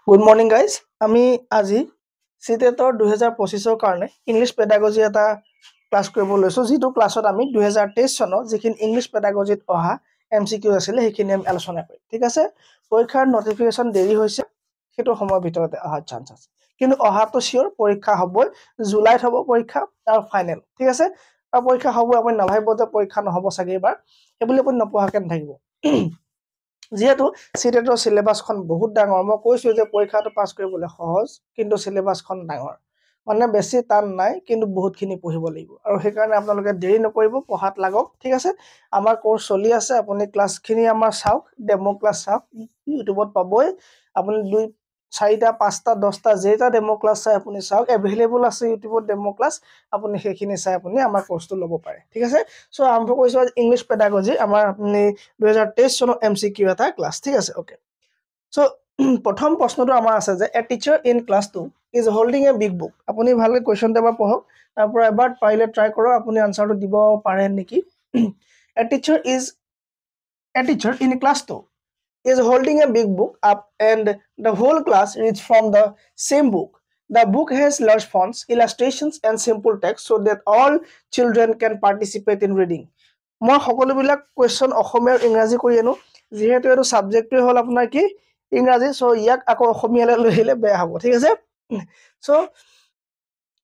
Good morning guys আমি আজি চিটেটৰ 2025 কাৰণে ইংলিছ পেডাগজি এটা ক্লাছ কৰিব লৈছোঁ যিটো ক্লাছত আমি 2023 চনত যিখিনি ইংলিছ পেডাগজিত অহা MCQ আছিলে সেইখিনি আমি আলোচনা কৰিম ঠিক আছে পৰীক্ষাৰ নটিফিকেশ্যন দেৰি হৈছে সেইটো সময়ৰ ভিতৰতে অহাৰ চান্স আছে কিন্তু অহাটো চিয়ৰ পৰীক্ষা হ'বই জুলাইত হ'ব পৰীক্ষা আৰু ফাইনেল ঠিক আছে আৰু পৰীক্ষা হ'ব আপুনি নাভাবিব যে পৰীক্ষা নহ'ব চাগে এবাৰ সেইবুলি আপুনি নপঢ়াকৈ নাথাকিব যেহেতু চিটেটৰ সিলেবাসখন বহুত ডাঙৰ মই কৈছো যে পৰীক্ষাটো পাছ কৰিবলৈ সহজ কিন্তু সিলেবাসখন ডাঙৰ মানে বেছি টান নাই কিন্তু বহুতখিনি পঢ়িব লাগিব আৰু সেইকাৰণে আপোনালোকে দেৰি নকৰিব পঢ়াত লাগক ঠিক আছে আমাৰ কোৰ্স চলি আছে আপুনি ক্লাছখিনি আমাৰ চাওক ডেমো ক্লাছ চাওক ইউটিউবত পাবই আপুনি 2 4টা 5টা 10টা যেটা ডেমো ক্লাছ চাই আপুনি চাওক এভেইলেবল আছে ইউটিউবত ডেমো ক্লাছ আপুনি সেইখিনি চাই আপুনি আমাৰ কোৰ্সটো ল'ব পাৰে ঠিক আছে সো আৰম্ভ কৰিছো ইংলিছ পেডাগজি আমাৰ 2023 চনৰ MCQ এটা ক্লাছ ঠিক আছে ওকে সো প্ৰথম প্ৰশ্নটো আমাৰ আছে যে a teacher in class 2 is holding a big book আপুনি ভালকৈ কোৱেশ্চনটো এবাৰ পঢ়ক তাৰ পৰা এবাৰ পাৰিলে ট্ৰাই কৰক আপুনি আনসাৰটো দিব পাৰে নেকি a teacher in class 2 is holding a big book up and the whole class reads from the same book. The book has large fonts, illustrations and simple text so that all children can participate in reading. মই সকলোবিলাক question অসমীয়া ইংৰাজী কৰি আনো যেহেতু এটো সাবজেক্টটো হল আপোনাৰ কি ইংৰাজী সো ইয়াক আকৌ অসমীয়ালৈ লৈ আহিলে বেয়া হ'ব ঠিক আছে সো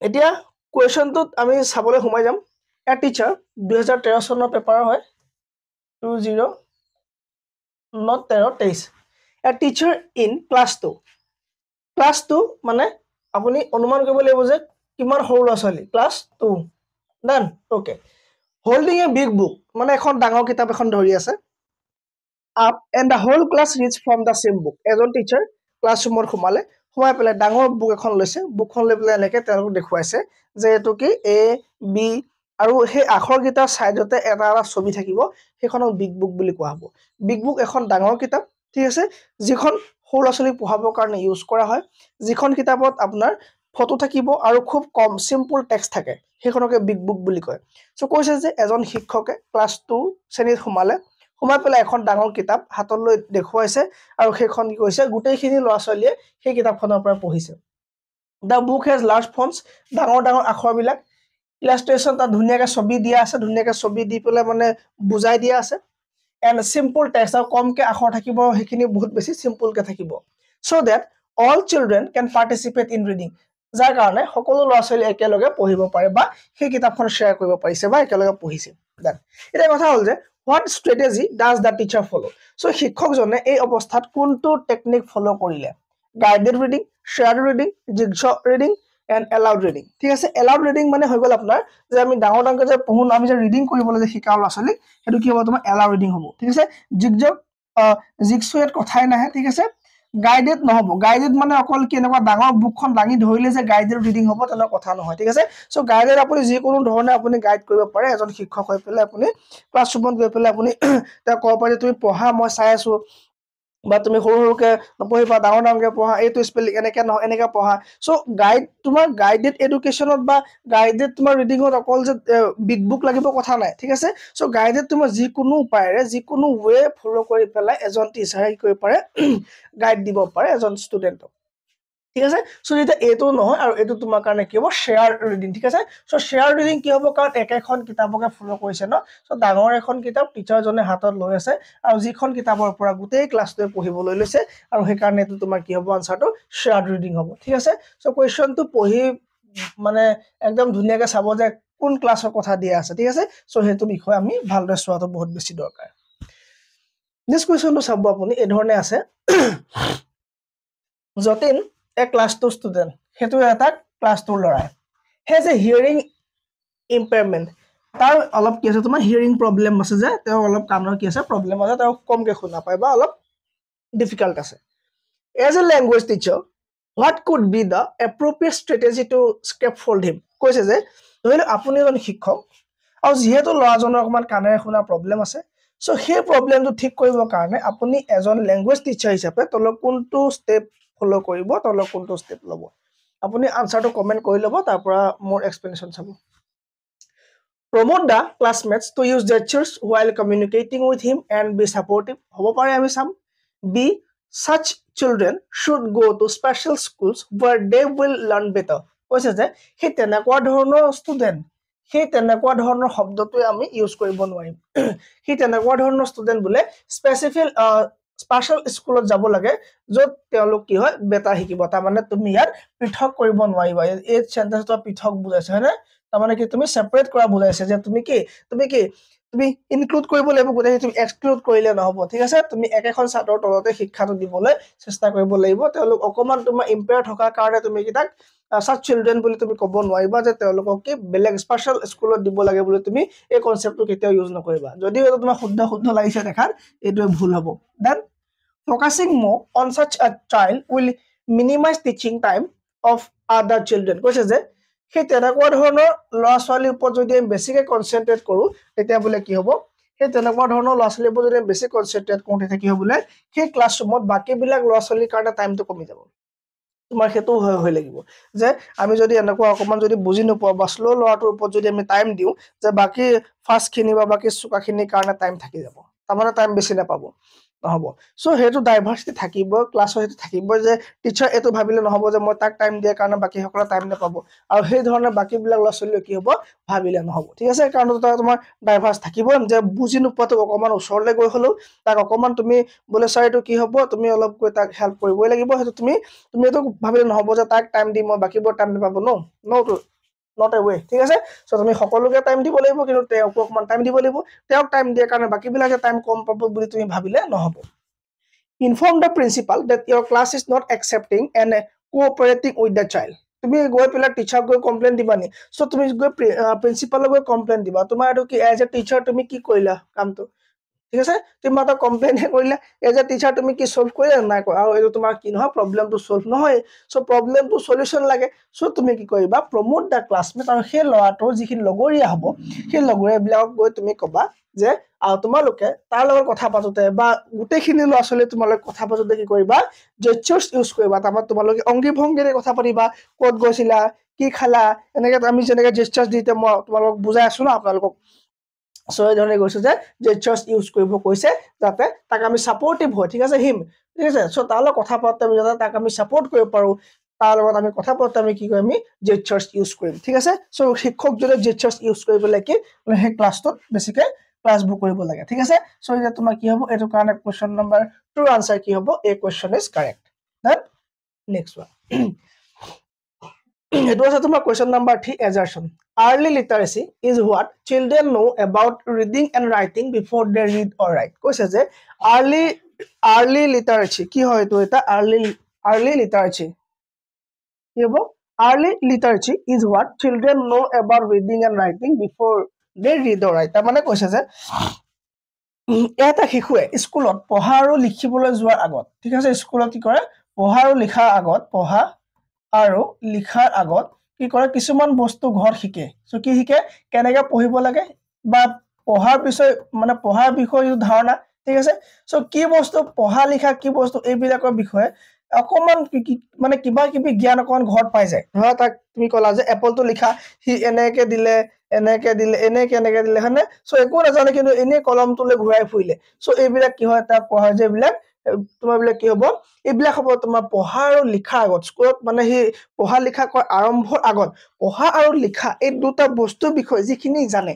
এতিয়া কোৱেশ্চনটোত আমি চাবলৈ সোমাই যাম এ টিচাৰ 2013 চনৰ পেপাৰ হয় 20 not 23 a teacher in class 2 মানে আপুনি অনুমান কৰিব লাগিব যে কিমান সৰু ল'ৰা-ছোৱালী class 2 done okay holding a big book মানে এখন ডাঙৰ কিতাপ এখন ধৰি আছে up and the whole class reads from the same book এজন টিচাৰ ক্লাছৰুমত সোমালে সোমাই পেলাই ডাঙৰ বুক এখন লৈছে বুকখন লৈ পেলাই এনেকৈ তেওঁলোক দেখুৱাইছে যে এটো কি A B আৰু সেই আখৰ গিটাৰ সাইডতে এটা এটা ছবি থাকিব সেইখনক বিগ বুক বুলি কোৱা হ'ব বিগ বুক এখন ডাঙৰ কিতাপ ঠিক আছে যিখন সৰু ল'ৰা-ছোৱালীক পঢ়াবৰ কাৰণে ইউজ কৰা হয় যিখন কিতাপত আপোনাৰ ফটো থাকিব আৰু খুব কম সিম্পল টেক্সট থাকে সেইখনকে বিগ বুক বুলি কয় সো কৈছে যে এজন শিক্ষকে ক্লাছ 2 শ্ৰেণীত সোমালে সোমাই পেলাই এখন ডাঙৰ কিতাপ হাতত লৈ দেখুৱাইছে আৰু সেইখন কি কৈছে গোটেইখিনি ল'ৰা-ছোৱালীয়ে সেই কিতাপখনৰ পৰা পঢ়িছে The book has large fonts ডাঙৰ ডাঙৰ আখৰবিলাক ইলাস্ট্ৰেশন তা ধুনিয়াকে ছবি দিয়া আছে ধুনিয়াকে ছবি দি পেলাই মানে বুজাই দিয়া আছে and simple text আৰু কমকে আখৰ থাকিব হেখিনি বহুত বেছি simple কে থাকিব so that all children can participate in reading যাৰ কাৰণে সকলো ল'ৰা-ছোৱালী একেলগে পঢ়িব পাৰে বা সেই কিতাপখন শেয়াৰ কৰিব পাৰিছে বা একেলগে পঢ়িছে এটা কথা হল যে what strategy does the teacher follow so শিক্ষকজনে এই অৱস্থাত কোনটো টেকনিক ফলো কৰিলে guided reading shared reading jigsaw reading and allowed reading ঠিক আছে allowed reading মানে হৈ গল আপোনাৰ যে আমি ডাঙৰ ডাঙৰ যে পঢ়ো আমি যে ৰিডিং কৰিবলৈ যে শিকাও ল'ৰা-ছোৱালী হেতু কি হ'ব তোমাৰ allowed reading হ'ব ঠিক আছে জিগছয়েত কথাই নাহে ঠিক আছে গাইডেড নহব গাইডেড মানে অকল কি এনেকুৱা ডাঙৰ বুকখন দাঙি ধৰিলে যে গাইডেড ৰিডিং হ'ব তেনে কথা নহয় ঠিক আছে সো গাইডেড আপুনি যি কোনো ধৰণে আপুনি গাইড কৰিব পাৰে এজন শিক্ষক হৈ পেলাই আপুনি ক্লাছৰুমত গৈ পেলাই আপুনি তা ক'ব পাৰে তুমি পঢ়া মই চাই আছো বা তুমি সৰু সৰুকে নপঢ়িবা ডাঙৰ ডাঙৰকে পঢ়া এইটো স্পেলিং এনেকে নহয় এনেকে পঢ়া সো গাইড তোমাৰ গাইডেড এডুকেশনত বা গাইডেড তোমাৰ ৰিডিংত অকল যে বিগ বুক লাগিব কথা নাই ঠিক আছে সো গাইডেড তোমাৰ যি কোনো উপায়েৰে যি কোনো ওয়ে ফলো কৰি পেলাই এজন টিচাৰে কি কৰিব পাৰে গাইড দিব পাৰে এজন ষ্টুডেন্টক ঠিক আছে সো এটা এটো নহয় আৰু এটো তোমাৰ কাৰণে কি হ'ব শেয়াৰ ৰিডিং ঠিক আছে সো শেয়াৰ ৰিডিং কি হ'ব কাৰণ একেখন কিতাপকে ফলো কৰিছে ন সো ডাঙৰ এখন কিতাপ টিচাৰ জনে হাতত লৈ আছে আৰু যিখন কিতাপৰ পৰা গোটেই ক্লাছটোৱে পঢ়িবলৈ লৈছে আৰু সেই কাৰণে এটো তোমাৰ কি হ'ব আনসাৰটো শেয়াৰ ৰিডিং হ'ব ঠিক আছে সো কোৱেশ্চনটো পঢ়ি মানে একদম ধুনিয়াকে চাব যে কোন ক্লাছৰ কথা দিয়া আছে ঠিক আছে সো হেতু বিষয় আমি ভালদৰে চোৱাটো বহুত বেছি দৰকাৰ নেক্সট কোৱেশ্চনটো চাব আপুনি এই ধৰণে আছে যতিন a class 2 student হেতু এটা class 2 লৰাই has a hearing impairment তাৰ অলপ কি আছে তোমাৰ hearing problem আছে যে তেওঁ অলপ কামৰ কি আছে problem আছে তেওঁ কমকে শুনা পায় বা অলপ difficult আছে as a language teacher what could be the appropriate strategy to scaffold him কৈছে যে ধৰিলে আপুনি এজন শিক্ষক আৰু যেহেতু ল'ৰাজনৰ অকমান কাণেৰে শুনা problem আছে সো সেই প্ৰবলেমটো ঠিক কৰিবৰ কাৰণে আপুনি এজন ল্যাঙ্গুৱেজ টিচাৰ হিচাপে তলক কোনটো ষ্টেপ ফলো কৰিব তলক কোনটো ষ্টেপ লব আপুনি আনসাৰটো কমেন্ট কৰি লব তাৰ পৰা মোৰ এক্সপ্লেনেশন চাব promote the classmates to use gestures while communicating with him and be supportive হ'ব পাৰে আমি চাম b such children should go to special schools where they will learn better কৈছে যে সেই তেনেকুৱা ধৰণৰ ষ্টুডেন্ট সেই তেনেকুৱা ধৰণৰ শব্দটোৱে আমি ইউজ কৰিব নোৱাৰিম সেই তেনেকুৱা ধৰণৰ ষ্টুডেন্ট বোলে স্পেশাল স্কুলত যাব লাগে য'ত তেওঁলোক কি হয় বেটা শিকিব তাৰ মানে তুমি ইয়াত পৃথক কৰিব নোৱাৰিবা এই সেন্টেন্সটো পৃথক বুজাইছে হয় না তাৰ মানে কি তুমি সেপাৰেট কৰা বুজাইছে যে তুমি ইনক্লুড কৰিব লাগিব গোটেই তুমি এক্সক্লুড কৰিলে নহব ঠিক আছে তুমি একেখন ছাত্ৰৰ তলতে শিক্ষাটো দিবলৈ চেষ্টা কৰিব লাগিব তেওঁলোক অকমান তোমাৰ ইম্পেয়াৰ থকাৰ কাৰণে তুমি কি তাক such children বুলি তুমি ক'ব নোৱাৰিবা যে তেওঁলোকক কি বেলেগ স্পেশাল স্কুলত দিব লাগে বুলি তুমি এই কনসেপ্টটো কেতিয়াও ইউজ নকৰিবা যদি এটা তোমাৰ শুদ্ধ লাগিছে দেখাত এইটোৱে ভুল হ'ব then focusing more on such a child will minimize teaching time of other children কৈছে যে সেই তেনেকুৱা ধৰণৰ ল'ৰা ছোৱালীৰ ওপৰত যদি আমি বেছিকৈ কনসেন্ট্ৰেট কৰো তেতিয়া বোলে কি হ'ব সেই তেনেকুৱা ধৰণৰ ল'ৰা ছোৱালীৰ ওপৰত যদি বেছি কনসেন্ট্ৰেট কৰোঁ তেতিয়া কি হ'ব বোলে সেই ক্লাছৰুমত বাকিবিলাক ল'ৰা ছোৱালীৰ কাৰণে টাইমটো কমি যাব তোমাৰ হেতু হৈ লাগিব যে আমি যদি এনেকুৱা অকমান যদি বুজি নপোৱা বা স্লো ল'ৰাটোৰ ওপৰত যদি আমি টাইম দিও যে বাকি ফাৰ্স্ট খিনি বা বাকি সুকাখিনিৰ কাৰণে টাইম থাকি যাব তাৰমানে টাইম বেছি নাপাব নহব সো হেতু ডাইভাৰ্সিটি থাকিব ক্লাছৰ হেতু থাকিব যে টিচাৰ এটো ভাবিলে নহব যে মই তাক টাইম দিয়াৰ কাৰণে বাকি সকলে টাইম নাপাব আৰু সেই ধৰণৰ বাকি বিলাক ল'ছলি কি হ'ব ভাবিলে নহব ঠিক আছে কাৰণ তোমাৰ ডাইভাৰ্স থাকিব যে বুজি নপোৱাটো অকমান ওচৰলে গৈ হলো তাক অকমান তুমি বলে স্যাৰ এটো কি হ'ব তুমি অলপ গৈ তাক হেল্প কৰিবই লাগিব হেতু তুমি এটো ভাবিলে নহব যে তাক টাইম দি মই বাকিবোৰ টাইম নাপাব not a way ঠিক আছে সো তুমি সকলোকে টাইম দিব লাগিব কিন্তু তেওঁক অকমান টাইম দিব লাগিব তেওঁক টাইম দিয়াৰ কাৰণে বাকিবিলাকে টাইম কম পাব বুলি তুমি ভাবিলে নহব inform the principal that your class is not accepting and cooperating with the child তুমি গৈ পেলা টিচাৰ গৈ কমপ্লেইন দিবানি সো তুমি গৈ প্ৰিন্সিপালক গৈ কমপ্লেইন দিবা তোমাৰ এটো কি এজ এ টিচাৰ তুমি কি কৰিলা কামটো ঠিক আছে তুমি মাত্ৰ কমপ্লেইন কৰিলা এজ এ টিচাৰ তুমি কি সলভ কৰিলা নাই কৰা আৰু এটো তোমাৰ কি নহয় প্ৰবলেমটো সলভ নহয় সো প্ৰবলেমটো সলিউশন লাগে সো তুমি কি কৰিবা প্ৰমোট দা ক্লাছমেট আৰু সেই লৰাটো যিখিনি লগৰীয়া হ'ব সেই লগৰীয়া বিলাকক গৈ তুমি কবা যে তোমালোকে তাৰ লগত কথা পাতোতে বা গুটেখিনি ল'ছলে তোমালোকে কথা পাতোতে কি কৰিবা জেস্চাৰ্স ইউজ কৰিবা তাৰমানে তোমালোকে অংগী ভংগীৰে কথা পাতিবা ক'ত গৈছিলা কি খালা এনেকে আমি যেনেকে জেস্চাৰ্স দিতে মই তোমালোকক বুজাই আছো না আপোনালোকক সো এই ধৰণে কৈছে যে জেস্চাৰ্স ইউজ কৰিব কৈছে যাতে তাক আমি সাপোৰ্টিভ হয় ঠিক আছে ঠিক আছে সো তালৈ কথা পাততে আমি যাতে তাক আমি সাপোৰ্ট কৰিব পাৰো তাৰ লগত আমি কথা পাততে আমি কি কৰিম আমি জেস্চাৰ্স ইউজ কৰিম ঠিক আছে সো শিক্ষক যদি জেস্চাৰ্স ইউজ কৰিব লাগে সেই ক্লাছটো বেছিকৈ ক্লাছ বুক কৰিব লাগে ঠিক আছে সো এটা তোমাৰ কি হ'ব এটো কাৰণে কোৱেশ্চন নম্বৰ 2 আনসাৰ কি হ'ব এই question is correct then next one it was a question number 3 assertion early literacy is what children know about reading and writing before they read or write কৈছে যে early literacy কি হয় তো এটা early literacy কি হ'ব early literacy is what children know about reading and writing before they read or write তাৰ মানে কৈছে যে এটা শিশুৱে স্কুলত পঢ়া আৰু লিখিবলৈ যোৱাৰ আগত ঠিক আছে স্কুলত কি কৰে পঢ়া আৰু লিখাৰ আগত পঢ়া আৰু লিখাৰ আগত কি কৰে কিছুমান বস্তু ঘৰ শিকে সো কি শিকে কেনেকৈ পঢ়িব লাগে বা পঢ়াৰ বিষয় মানে পঢ়াৰ বিষয় ধাৰণা ঠিক আছে সো কি বস্তু পঢ়া লিখা কি বস্তু এই বিলাকৰ বিষয়ে অকমান মানে কিবা কিবি জ্ঞান অকমান ঘৰত পাই যায় ধৰা তাক তুমি কলা যে এপলটো লিখা হি এনেকে দিলে এনেকে দিলে হনে সো একো নাজানে কিন্তু এনে কলমটোলে ঘূৰাই ফুৰিলে সো এইবিলাক কি হয় তাক পঢ়া যে এইবিলাক তোমাৰ বিলাক কি হ'ব এইবিলাক হ'ব তোমাৰ পঢ়া আৰু লিখাৰ আগত স্কুলত মানে হি পঢ়া লিখা কৰ আৰম্ভৰ আগত পঢ়া আৰু লিখা এই দুটা বস্তুৰ বিষয় যিখিনি জানে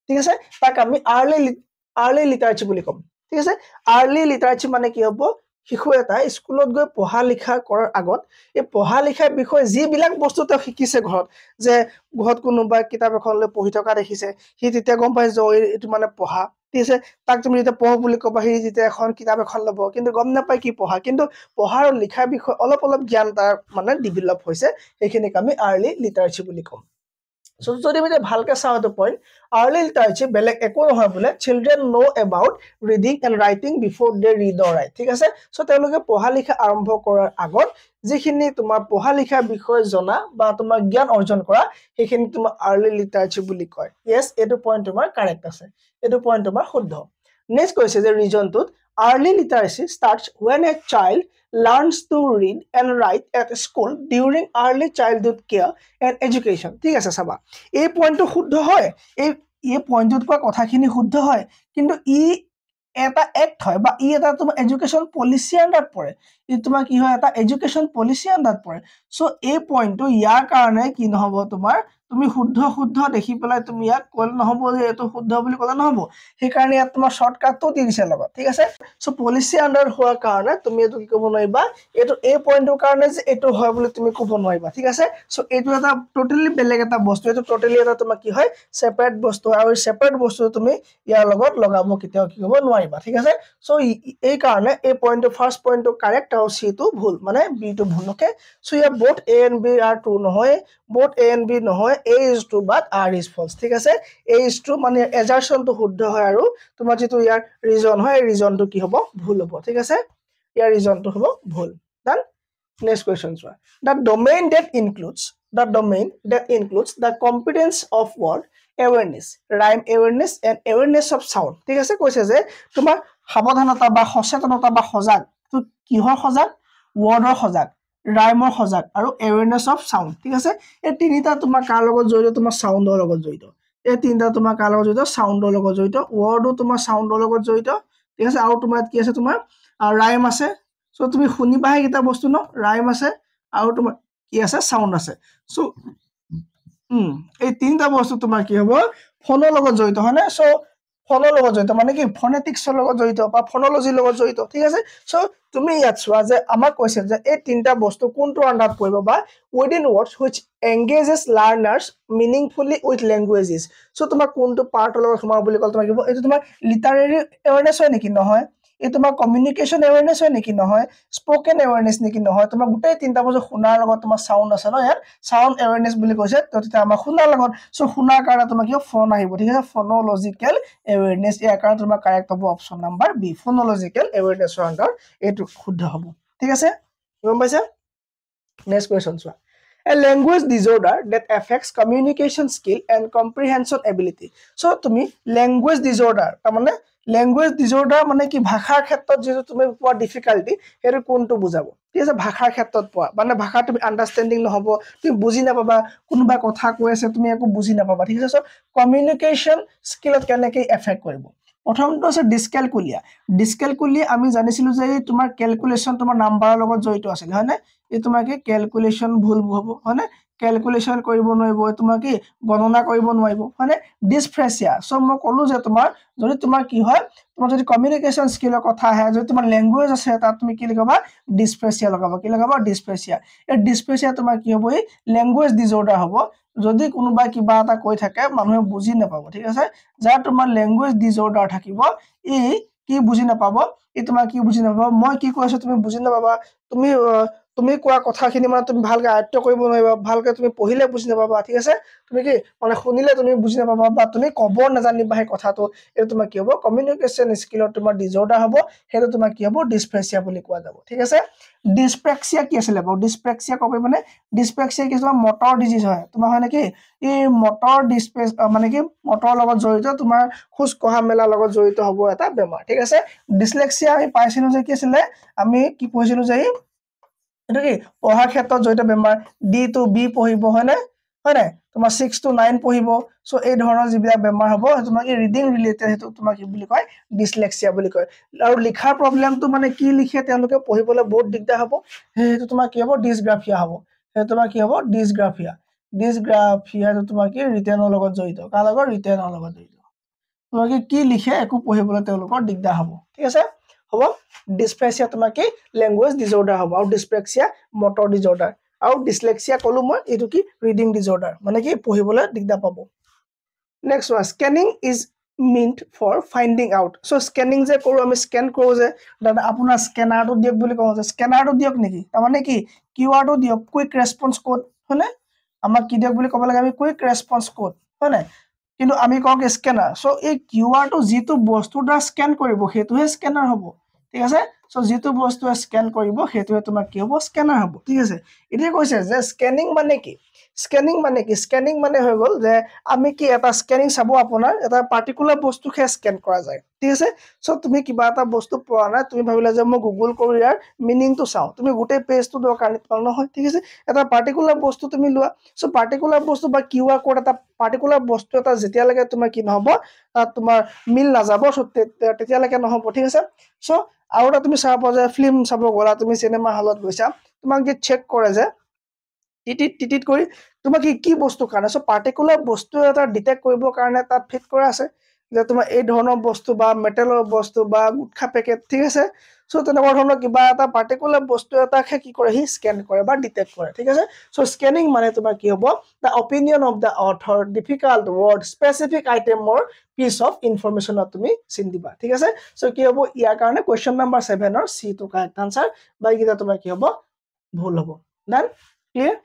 ঠিক আছে তাক আমি আৰ্লি লিটাৰেচাৰ বুলি ক'ম ঠিক আছে আৰ্লি লিটাৰেচাৰ মানে কি হ'ব শিশু এটা স্কুলত গৈ পঢ়া লিখা কৰাৰ আগত এই পঢ়া লিখাৰ বিষয় যিবিলাক বস্তু তেওঁ শিকিছে ঘৰত যে ঘৰত কোনোবা কিতাপ এখনলৈ পঢ়ি থকা দেখিছে হি তেতিয়া গম পায় যে এইটো মানে পঢ়া ঠিক আছে তাক তুমি যেতিয়া পঢ় বুলি ক'বা হি যেতিয়া এখন কিতাপ এখন ল'ব কিন্তু গম নাপায় কি পঢ়া কিন্তু পঢ়া আৰু লিখাৰ বিষয় অলপ জ্ঞান তাৰ মানে ডেভেলপ হৈছে সেইখিনিক আমি আৰ্লি লিটাৰেচাৰ বুলি ক'ম সো যদি আমি ভালকে চাও তো পইণ্ট আৰ্লি লিটাৰেচাৰ বেলেগ একো নহয় বোলে children know about reading and writing before they read or write ঠিক আছে সো তেওঁলোকে পঢ়া লিখা আৰম্ভ কৰাৰ আগত যিখিনি তোমাৰ পঢ়া লিখাৰ বিষয়ে জনা বা তোমাৰ জ্ঞান অৰ্জন কৰা সেইখিনি তোমাৰ আৰ্লি লিটাৰেচাৰ বুলি কয় ইয়েস এটো পইণ্ট তোমাৰ কাৰেক্ট আছে এটো পইণ্ট তোমাৰ শুদ্ধ নেক্সট কৈছে যে ৰিজনটোত early literacy starts when a child learns to read and write at school during early childhood care and education ঠিক আছে চাবা এই পইণ্টটো শুদ্ধ হয় এই পইণ্টত কোৱা কথাখিনি শুদ্ধ হয় কিন্তু ই এটা এক্ট হয় বা ই এটা তোমাৰ এডুকেশন পলিসি আন্ডাৰত পৰে তোমাৰ কি হয় এটা এডুকেশ্যন পলিচি আন্ডাৰত পৰে সো এই পইণ্টটো ইয়াৰ কাৰণে কি নহব তোমাৰ তুমি শুদ্ধ শুদ্ধ দেখি পেলাই তুমি ইয়াক ক'লে নহব যে এইটো শুদ্ধ বুলি ক'লে নহব সেইকাৰণে ইয়াত তোমাৰ শৰ্টকাটটো দি দিছে লগত ঠিক আছে সো পলিচি আন্ডাৰ হোৱাৰ কাৰণে তুমি এইটো কি ক'ব নোৱাৰিবা এইটো এই পইণ্টৰ কাৰণে যে এইটো হয় বুলি তুমি ক'ব নোৱাৰিবা ঠিক আছে সো এইটো এটা টোটালি বেলেগ এটা বস্তু এইটো টোটালি এটা তোমাৰ কি হয় সেপাৰেট বস্তু আৰু সেপাৰেট বস্তু তুমি ইয়াৰ লগত লগাব কেতিয়াও কি হ'ব নোৱাৰিবা ঠিক আছে সো এই কাৰণে এই পইণ্টটো ফাৰ্স্ট পইণ্টটো কাৰেক্ট আৰু সি টো ভুল মানে বি টো ভুল okay so year both a and b are true নহয় both a and b নহয় a is true but r is false ঠিক আছে a is true মানে assertion টো শুদ্ধ হয় আৰু তোমাৰ যেটো ইয়াৰ ৰিজন হয় ৰিজনটো কি হ'ব ভুল হ'ব ঠিক আছে ইয়াৰ ৰিজনটো হ'ব ভুল ডান next question চোৱা the domain that includes the competence of word awareness rhyme awareness and awareness of sound ঠিক আছে কৈছে যে তোমাৰ সাৱধানতা বা সচেতনতা বা সজাগ তো কিহৰ সজাগ ৱৰ্ডৰ সজাগ ৰাইমৰ সজাগ আৰু এৱেৰনেস অফ সাউন্ড ঠিক আছে এই তিনিটা তোমাৰ কাৰ লগত জড়িত তোমাৰ সাউন্ডৰ লগত জড়িত এই তিনিটা তোমাৰ কাৰ লগত জড়িত সাউন্ডৰ লগত জড়িত ৱৰ্ডও তোমাৰ সাউন্ডৰ লগত জড়িত ঠিক আছে আৰু তোমাৰ কি আছে তোমাৰ ৰাইম আছে সো তুমি শুনিবাহে কিটা বস্তু ন ৰাইম আছে আৰু তোমাৰ কি আছে সাউন্ড আছে সো এই তিনিটা বস্তু তোমাৰ কি হ'ব ফোনৰ লগত জড়িত হয় না সো ফোনৰ লগত জড়িত মানে কি ফনেটিক্সৰ লগত জড়িত বা ফনোলজিৰ লগত জড়িত ঠিক আছে সো তুমি ইয়াত চোৱা যে আমাক কৈছে যে এই তিনিটা বস্তু কোনটো আন্ডাৰত পৰিব বা within words which engages learners meaningfully with languages so তোমাৰ কোনটো পাৰ্টৰ লগত সোমাব বুলি কল তোমাৰ এইটো তোমাৰ লিটাৰেৰী এৱাৰনেস হয় নেকি নহয় এই তোমাৰ কমিউনিকেশন এৱাৰনেস হয় নেকি নহয় স্পোকেন এৱাৰনেস নেকি নহয় তোমাৰ গোটেই তিনিটা বস্তু শুনাৰ লগত তোমাৰ সাউন্ড আছে ন ইয়াত সাউন্ড এৱাৰনেস বুলি কৈছে তো তেতিয়া আমাৰ শুনাৰ লগত সো শুনাৰ কাৰণে তোমাৰ কি ফোন আহিব ঠিক আছে ফনোলজিক্যাল এৱাৰনেস ইয়াৰ কাৰণে তোমাৰ কাৰেক্ট হ'ব অপচন নাম্বাৰ বি ফনোলজিক্যাল এৱাৰনেসৰ আন্ডাৰ এইটো শুদ্ধ হ'ব ঠিক আছে গম পাইছা নেক্সট কোৱেশ্চন চোৱা a language disorder that affects communication skill and comprehension ability so তুমি language disorder মানে language disorder মানে কি ভাষাৰ ক্ষেত্ৰত যেটো তুমি পোৱা ডিফিকাল্টি হেৰ কোনটো বুজাব ঠিক আছে ভাষাৰ ক্ষেত্ৰত পোৱা মানে ভাষা তুমি আন্ডাৰষ্টেণ্ডিং নহব তুমি বুজি নাপাবা কোনোবা কথা কৈ আছে তুমি একো বুজি নাপাবা ঠিক আছে সো কমিউনিকেশন স্কিলত কেনেকৈ এফেক্ট কৰিব প্ৰথমটো আছে ডিসক্যালকুলিয়া আমি জানিছিলো যে তোমাৰ ক্যালকুলেশন তোমাৰ নাম্বাৰৰ লগত জড়িত আছিল হয় না এই তোমাকে ক্যালকুলেশন ভুল হ'ব হয় না ক্যালকুলেশন কৰিব নোৱাৰিব তোমাৰ কি গণনা কৰিব নোৱাৰিব হয় না ডিসফ্ৰেচিয়া সো মই কলো যে তোমাৰ যদি তোমাৰ কি হয় তোমাৰ যদি কমিউনিকেশন স্কিলৰ কথা আহে যদি তোমাৰ ল্যাঙ্গুৱেজ আছে তাত তুমি কি লিখাবা ডিসফ্ৰেচিয়া লগাবা কি লগাবা ডিসফ্ৰেচিয়া এই ডিসফ্ৰেচিয়া তোমাৰ কি হ'ব এই ল্যাঙ্গুৱেজ ডিসঅৰ্ডাৰ হ'ব যদি কোনোবা কিবা এটা কৈ থাকে মানুহে বুজি নাপাব ঠিক আছে যাৰ তোমাৰ ল্যাঙ্গুৱেজ ডিসঅৰ্ডাৰ থাকিব এই কি বুজি নাপাব এই তোমাৰ কি বুজি নাপাব মই কি কৈছো তুমি বুজি নাপাবা তুমি কোৱা কথাখিনি মানে তুমি ভালকৈ আয়ত্ত কৰিব নোৱাৰিবা ভালকৈ তুমি পঢ়িলে বুজি নাপাবা ঠিক আছে তুমি কি মানে শুনিলে তুমি বুজি নাপাবা বা তুমি ক'ব নাজানিবা সেই কথাটো এই তোমাৰ কি হ'ব কমিউনিকেশন স্কিলত তোমাৰ ডিসঅৰ্ডাৰ হ'ব হেটো তোমাৰ কি হ'ব ডিসফ্ৰেচিয়া বুলি কোৱা যাব ঠিক আছে ডিসপ্ৰেক্সিয়া কি আছিল বাৰু ডিসপ্ৰেক্সিয়া কবি মানে ডিসপ্ৰেক্সিয়া কি তোমাৰ মটৰ ডিজিজ হয় তোমাৰ হয় নেকি এই মটৰ ডিসপ্ৰেস মানে কি মটৰ লগত জড়িত তোমাৰ খুজ কহা মেলা লগত জড়িত হ'ব এটা বেমাৰ ঠিক আছে ডিসলেক্সিয়া আমি পাইছিলো যে কি আছিল আমি কি পঢ়িছিলো যে এটা কি পঢ়াৰ ক্ষেত্ৰত জড়িত বেমাৰ ডি টু বি পঢ়িব হয় না তোমাৰ 6 to 9 পঢ়িব সো এই ধৰণৰ যিবিলাক বেমাৰ হ'ব তোমাক ৰিডিং ৰিলেটেড হেতু তোমাক কি বুলি কয় ডিসলেক্সিয়া বুলি কয় আৰু লিখাৰ প্ৰবলেমটো মানে কি লিখে তেওঁলোকে পঢ়িবলৈ বহুত দিগদাৰ হ'ব হেতু তোমাৰ কি হ'ব ডিসগ্ৰাফিয়া হ'ব হেতু তোমাৰ কি হ'ব ডিসগ্ৰাফিয়া তোমাৰ কি ৰিটেনৰ লগত জড়িত কাৰ লগত ৰিটেনৰ লগত জড়িত তোমাক কি লিখে একো পঢ়িবলৈ তেওঁলোকৰ দিগদাৰ হ'ব ঠিক আছে হ'ব ডিসপ্ৰেক্সিয়া তোমাৰ কি ল্যাঙ্গুৱেজ ডিসঅৰ্ডাৰ হ'ব আৰু ডিসপ্ৰেক্সিয়া মটৰ ডিসঅৰ্ডাৰ আৰু ডিসলেক্সিয়া কলো মই এটো কি ৰিডিং ডিসঅৰ্ডাৰ মানে কি পঢ়িবলৈ দিগদাৰ পাব next one scanning is meant for finding out so scanning যে কৰো আমি স্ক্যান কৰো যে দাদা আপোনাৰ স্ক্যানাৰটো দিয়ক বুলি কওঁ যে স্ক্যানাৰটো দিয়ক নেকি তাৰ মানে কি কিওয়াৰ্ডটো দিয়ক কুইক ৰেসপন্স কোড হয়নে আমাক কি দিয়ক বুলি ক'ব লাগে আমি কুইক ৰেসপন্স কোড হয়নে কিন্তু আমি কওঁ কি স্ক্যানাৰ সো এই কিওয়াৰ্ডটো যেটো বস্তুটা স্ক্যান কৰিব হেতুহে স্ক্যানাৰ হ'ব ঠিক আছে সো যেটো বস্তু স্ক্যান কৰিব হেতুহে তোমাৰ কি হ'ব স্ক্যানাৰ হ'ব ঠিক আছে এতিয়া কৈছে যে স্ক্যানিং মানে কি স্ক্যানিং মানে হৈ গল যে আমি কি এটা স্ক্যানিং চাব আপোনাৰ এটা পাৰ্টিকুলাৰ বস্তু খে স্ক্যান কৰা যায় ঠিক আছে সো তুমি কিবা এটা বস্তু পোৱা না তুমি ভাবিলা যে মই গুগল কৰি ইয়াৰ মিনিংটো চাও তুমি গোটেই পেজটো দৰকাৰ নহয় ঠিক আছে এটা পাৰ্টিকুলাৰ বস্তু তুমি লোৱা সো পাৰ্টিকুলাৰ বস্তু বা কিউআৰ কোড এটা পাৰ্টিকুলাৰ বস্তু এটা যেতিয়া লাগে তোমাৰ কি নহব তোমাৰ মিল নাযাব সো তেতিয়ালৈকে নহব ঠিক আছে সো আৰু এটা তুমি চাব যে ফিল্ম চাব গলা তুমি সিনেমা হলত গৈছা তোমাক যে চেক কৰে যে টিটিট কৰি তোমাক কি বস্তু কাৰণে সো পাৰ্টিকুলাৰ বস্তু এটা ডিটেক্ট কৰিবৰ কাৰণে তাত ফিট কৰা আছে যে তোমাৰ এই ধৰণৰ বস্তু বা মেটেলৰ বস্তু বা গুটখা পেকেট ঠিক আছে সো তেনেকুৱা ধৰণৰ কিবা এটা পাৰ্টিকুলাৰ বস্তু এটাকে কি কৰে হি স্কেন কৰে বা ডিটেক্ট কৰে ঠিক আছে সো স্কেনিং মানে তোমাৰ কি হ'ব the opinion of the author difficult word specific আইটেমৰ পিস অফ ইনফৰমেশন তুমি চিন দিবা ঠিক আছে সো কি হ'ব ইয়াৰ কাৰণে কোৱেশ্চন নম্বৰ 7 ৰ সি টু কাৰেক্ট আনসাৰ বাকিটা তোমাৰ কি হ'ব ভুল হ'ব ডান clear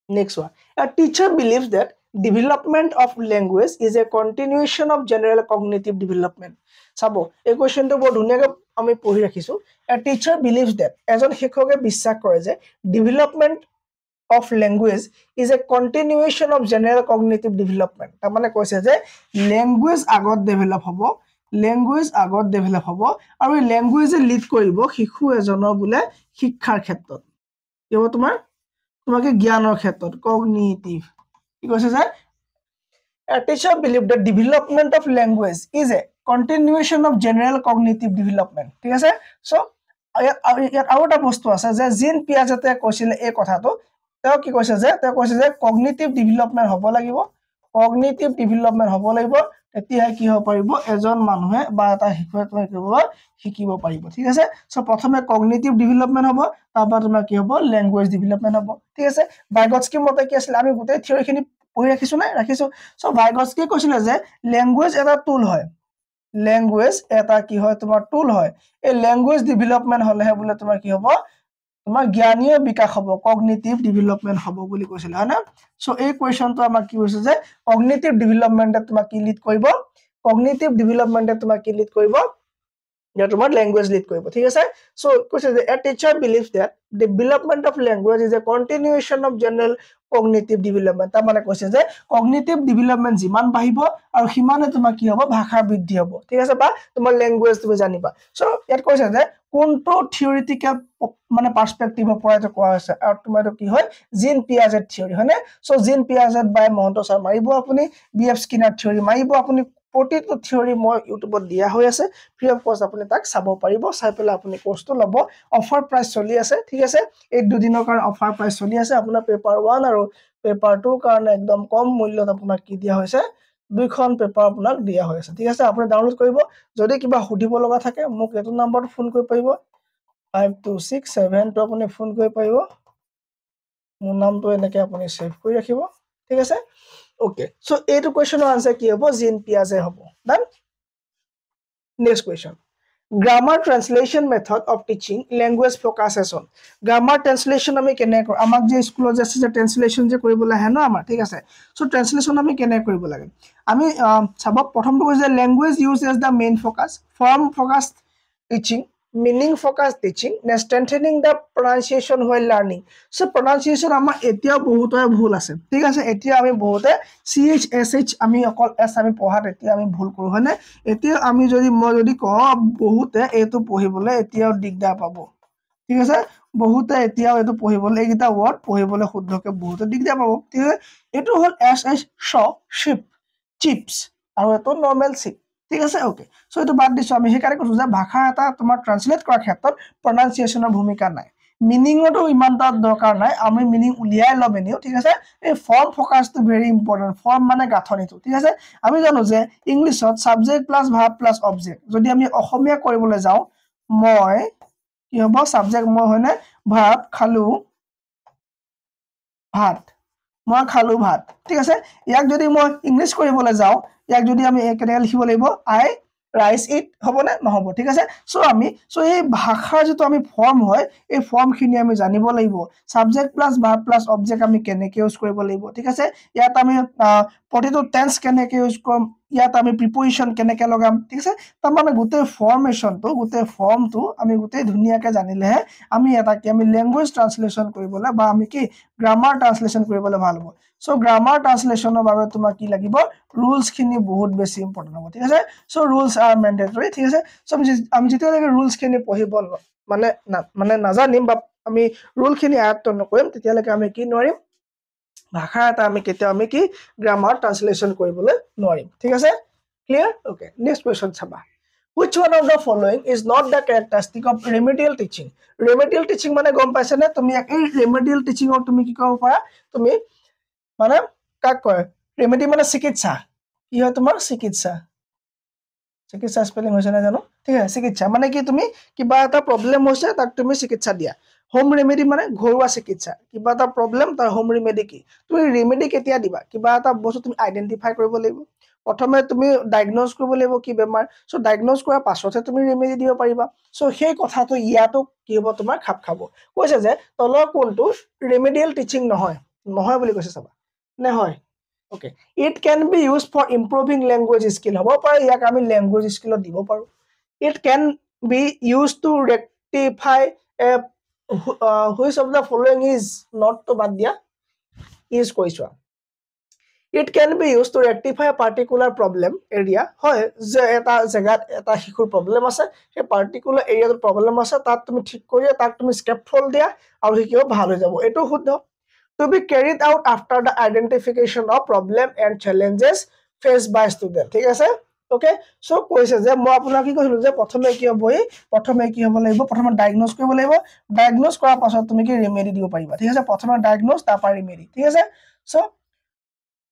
Next one. A teacher believes that development of language is a continuation of general cognitive development. Sabo, a question to board ami pohi rakhisu. A teacher believes that ejon shikhoke bissak kore je development of language is a continuation of general cognitive development. Ta mane koise je language agot develop hobo, language agot develop hobo aru language lead koribo shikhu ejonor bule শিক্ষাৰ ক্ষেত্ৰত কি হ'ব তোমাৰ তোমাকে জ্ঞানৰ ক্ষেত্ৰত cognitive কি কৈছে যে a teacher believe that development of language is a continuation of general cognitive development ঠিক আছে সো ইয়াত আৰু এটা বস্তু আছে যে জিন পিয়াজেতে কৈছিল এই কথাটো তেওঁ কি কৈছে যে কগনিটিভ ডেভেলপমেন্ট হ'ব লাগিব কগনিটিভ ডেভেলপমেন্ট হ'ব লাগিব তেতিয়া কি হ'ব পাৰিব এজন মানুহে বা এটা শিক্ষাৰ্থীয়ে শিকিব পাৰিব ঠিক আছে সো প্ৰথমে কগনিটিভ ডেভেলপমেন্ট হ'ব তাৰপৰা তোমাৰ কি হ'ব ল্যাঙ্গুৱেজ ডেভেলপমেন্ট হ'ব ঠিক আছে ভাইগটস্কি মতে কি আছিল আমি গোটেই থিওৰিখিনি পঢ়ি ৰাখিছো না ৰাখিছো সো ভাইগটস্কি কৈছিল যে ল্যাঙ্গুৱেজ এটা টুল হয় ল্যাঙ্গুৱেজ এটা কি হয় তোমাৰ টুল হয় এই ল্যাঙ্গুৱেজ ডেভেলপমেন্ট হলেহে বুলে তোমাৰ কি হ'ব তোমাৰ জ্ঞানীয় বিকাশ হ'ব কগনিটিভ ডেভেলপমেন্ট হ'ব বুলি কৈছিল হয় না সো এই কোৱেশ্চনটো আমাক কি হৈছে যে কগনিটিভ ডেভেলপমেন্টে তোমাক কি লিড কৰিব কগনিটিভ ডেভেলপমেন্টে তোমাক কি লিড কৰিব या तुम्हार language lead करिব ठीक আছে so কৈছে যে a teacher believes that development of language is a continuation of general cognitive development তা মানে কৈছে যে cognitive development যিমান বাহিব আৰু হিমানে তোমাৰ কি হ'ব ভাষাৰ বৃদ্ধি হ'ব ঠিক আছে বা তোমাৰ language তুমি জানিবা so ইয়াত কৈছে যে কোনটো থিওৰিটিক্যাল মানে পাৰ্সপেক্টিভৰ পৰা এটা কোৱা হৈছে আৰু তোমাৰটো কি হয় জিন পিয়াজেট থিওৰি হয়নে so জিন পিয়াজেট বাই মহন্ত ছাৰ মাৰিব আপুনি বিএফ স্কিনাৰ থিওৰি মাৰিব আপুনি প্ৰতিটো থিওৰি মই ইউটিউবত দিয়া হৈ আছে ফ্ৰী অফ কষ্ট আপুনি তাক চাব পাৰিব চাই পেলাই আপুনি কোৰ্সটো ল'ব অফাৰ প্ৰাইস চলি আছে ঠিক আছে এই দুদিনৰ কাৰণে অফাৰ প্ৰাইস চলি আছে আপোনাৰ পেপাৰ 1 আৰু পেপাৰ 2 কাৰণে একদম কম মূল্যত আপোনাক কি দিয়া হৈছে দুইখন পেপাৰ আপোনাক দিয়া হৈ আছে ঠিক আছে আপুনি ডাউনলোড কৰিব যদি কিবা সুধিব লগা থাকে মোক এইটো নম্বৰত ফোন কৰি পাৰিব 5267 আপুনি ফোন কৰি পাৰিব মোৰ নামটো এনেকৈ আপুনি সেভ কৰি ৰাখিব ঠিক আছে Okay, so A to question answer ki hobo Jean Piaget hobo. Done. Next question. Grammar translation method of teaching language focuses on. Grammar translation ami kene kor. Amak je school je ase translation je koribola hai no amar. ठीक আছে. So translation ami kene koribola lage. Ami sabab prothom to je language use as the main focus. Form focused teaching. Meaning focused teaching, strengthening the pronunciation while learning. So pronunciation ama etia bohutoy bhul ase. ঠিক আছে etia ami bohote CH ami okol s ami pohat etia ami bhul koru hane. Etia ami jodi moi jodi ko bohote etu pohibole etia digdar pabo. ঠিক আছে bohote etia etu pohibole egita word pohibole shuddhoke bohote digdar pabo. ঠিক আছে etu hol sh shaw ship chips aru etu normal ship. ঠিক আছে okay so এটো বাদ দিছো আমি হেকারে কৈছো যে ভাষা এটা তোমাৰ ট্ৰান্সলেট কৰাৰ ক্ষেত্ৰত প্ৰনাউন্সিয়েচনৰ ভূমিকা নাই মিনিংটো ইমানটা দৰকাৰ নাই আমি মিনিং উলিয়াই লম এনিও ঠিক আছে এই ফৰ্ম ফোকাসটো ভেৰি ইম্পৰ্টেন্ট ফৰ্ম মানে গাঁথনিটো ঠিক আছে আমি জানো যে ইংলিশত subject plus verb plus object যদি আমি অসমীয়া কৰিবলৈ যাও মই কি হ'ব সাবজেক্ট মই হয়নে ভার্ব খালু ভাত মই খালু ভাত ঠিক আছে ইয়াক যদি মই ইংলিশ কৰিবলৈ যাও ইয়াক যদি আমি কেনেকৈ লিখিব লাগিব আই রাইস ইট হ'ব না নহব ঠিক আছে সো আমি সো এই ভাষাৰ যেটো আমি ফর্ম হয় এই ফর্ম খিনি আমি জানিব লাগিব subject plus verb plus object আমি কেনেকৈ ইউজ কৰিব লাগিব ঠিক আছে ইয়াত আমি প্ৰতিটো টেন্স কেনেকৈ ইউজ কৰিম ইয়াত আমি প্ৰিপজিশন কেনেকৈ লগাম ঠিক আছে তাৰ মানে গোটেই ফৰ্মেশনটো গোটেই ফৰ্মটো আমি গোটেই ধুনিয়াকৈ জানিলেহে আমি এটা কি আমি ল্যাঙ্গুৱেজ ট্ৰান্সলেচন কৰিবলৈ বা আমি কি গ্ৰামাৰ ট্ৰান্সলেচন কৰিবলৈ ভাল হ'ব সো গ্ৰামাৰ ট্ৰান্সলেচনৰ বাবে তোমাক কি লাগিব rules খিনি বহুত বেছি ইম্পৰ্টেন্ট হ'ব ঠিক আছে সো rules are mandatory ঠিক আছে সো আমি যেতিয়ালৈকে rules খিনি পঢ়িব মানে নাজানিম বা আমি rule খিনি আয়ত্ত নকৰিম তেতিয়ালৈকে আমি কি নোৱাৰিম ভাষা এটা আমি কেতিয়া আমি কি গ্ৰামাৰ ট্ৰান্সলেচন কৰিবলৈ নোৱাৰিম ঠিক আছে ক্লিয়াৰ ওকে নেক্সট কোৱেশ্চন চাবা which one of the following is not the characteristic of remedial teaching? Remedial teaching মানে গম পাইছা নে তুমি এই remedial teaching ৰ তুমি কি কৰিব পাৰা তুমি মানে কাক কয় remedy মানে চিকিৎসা কি হয় তোমাৰ চিকিৎসা চিকিৎসা স্পেলিং হৈছে না জানো ঠিক আছে চিকিৎসা মানে কি তুমি কিবা এটা প্ৰবলেম হৈছে তাক তুমি চিকিৎসা দিয়া হোম ৰেমেডি মানে ঘৰুৱা চিকিৎসা কিবা এটা প্ৰবলেম তাৰ হোম ৰেমেডি কি তুমি ৰেমেডি কেতিয়া দিবা কিবা এটা বস্তু তুমি আইডেন্টিফাই কৰিব লাগিব প্ৰথমে তুমি ডায়াগনোজ কৰিব লাগিব কি বেমাৰ সো ডায়াগনোজ কৰাৰ পাছতহে তুমি ৰেমেডি দিব পাৰিবা সো সেই কথাটো ইয়াতো কি হ'ব তোমাৰ খাপ খাব কৈছে যে তলৰ কোনটো ৰেমেডিয়েল টিচিং নহয় নহয় বুলি কৈছে চাবা নে হয় Okay. It can be used for improving language skill. Hobo pare yak ami language skill dibo paru. It can be used to rectify a which of the following is not to bad dia is koiswa. It can be used to rectify a particular problem area. Hoy je eta jagat eta hikur problem ase he particular area problem ase tat tumi thik koriya tak tumi scaffold dia aru hikiyo bhal hoy jabo eto shuddho to be carried out after the identification of problem and challenges faced by student ঠিক আছে okay so কৈছে যে মই আপোনাক কি কৈছিলো যে প্ৰথমে কি হ'বই প্ৰথমে কি হ'ব লাগিব প্ৰথমে ডায়াগনোজ কৰিব লাগিব ডায়াগনোজ কৰাৰ পাছত তুমি কি ৰেমেডি দিব পাৰিবা ঠিক আছে প্ৰথমে ডায়াগনোজ তাৰপৰা ৰেমেডি ঠিক আছে সো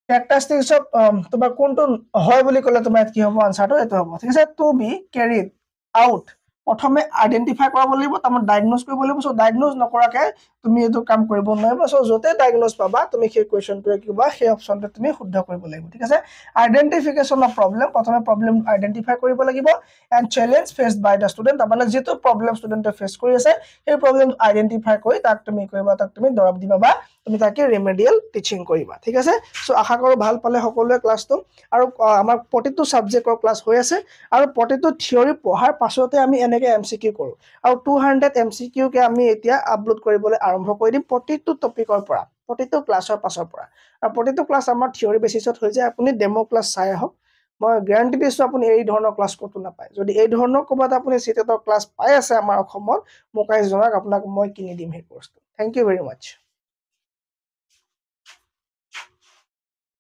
characteristics of তোমাৰ কোনটো হয় বুলি ক'লে তোমাৰ কি হ'ব আনসাৰটো এটো হ'ব ঠিক আছে টু বি carried out প্ৰথমে আইডেন্টিফাই কৰাব লাগিব তাম ডায়াগনোজ কৰিব লাগিব সো ডায়াগনোজ নকৰাকে তুমি এটো কাম কৰিব নোৱাৰিবা সো যতে ডায়াগনোজ পাবা তুমি সেই কোৱেশ্চনটো কিবা সেই অপচনটো তুমি শুদ্ধ কৰিব লাগিব ঠিক আছে আইডেন্টিফিকেশন অফ প্ৰবলেম প্ৰথমে প্ৰবলেম আইডেন্টিফাই কৰিব লাগিব and challenge faced by the student মানে যেটো প্ৰবলেম ষ্টুডেন্টে ফেস কৰি আছে সেই প্ৰবলেম আইডেন্টিফাই কৰি তাক তুমি কৰিবা তাক তুমি দৰব দিবা বা তুমি তাকে ৰেমেডিয়েল টিচিং কৰিবা ঠিক আছে সো আশা কৰো ভাল পালে সকলোৱে ক্লাছটো আৰু আমাৰ প্ৰতিটো সাবজেক্টৰ ক্লাছ হৈ আছে আৰু প্ৰতিটো থিওৰি পঢ়াৰ পাছতে আমি এনেকে এমসিকিউ কৰো আৰু 200 এমসিকিউ কে আমি এতিয়া আপলোড কৰিবলৈ আৰম্ভ কৰি দিম প্ৰতিটো টপিকৰ পৰা প্ৰতিটো ক্লাছৰ পাছৰ পৰা আৰু প্ৰতিটো ক্লাছ আমাৰ থিওৰি বেসিছত হৈ যায় আপুনি ডেমো ক্লাছ চাই আহক মই গ্যাৰান্টি দিছো আপুনি এই ধৰণৰ ক্লাছ কতো নাপায় যদি এই ধৰণৰ ক'বাত আপুনি সিটেটৰ ক্লাছ পাই আছে আমাৰ অসমত মোকাই জনাক আপোনাক মই কিনি দিম হে কোৰ্সটো থ্যাংক ইউ ভেৰি মাচ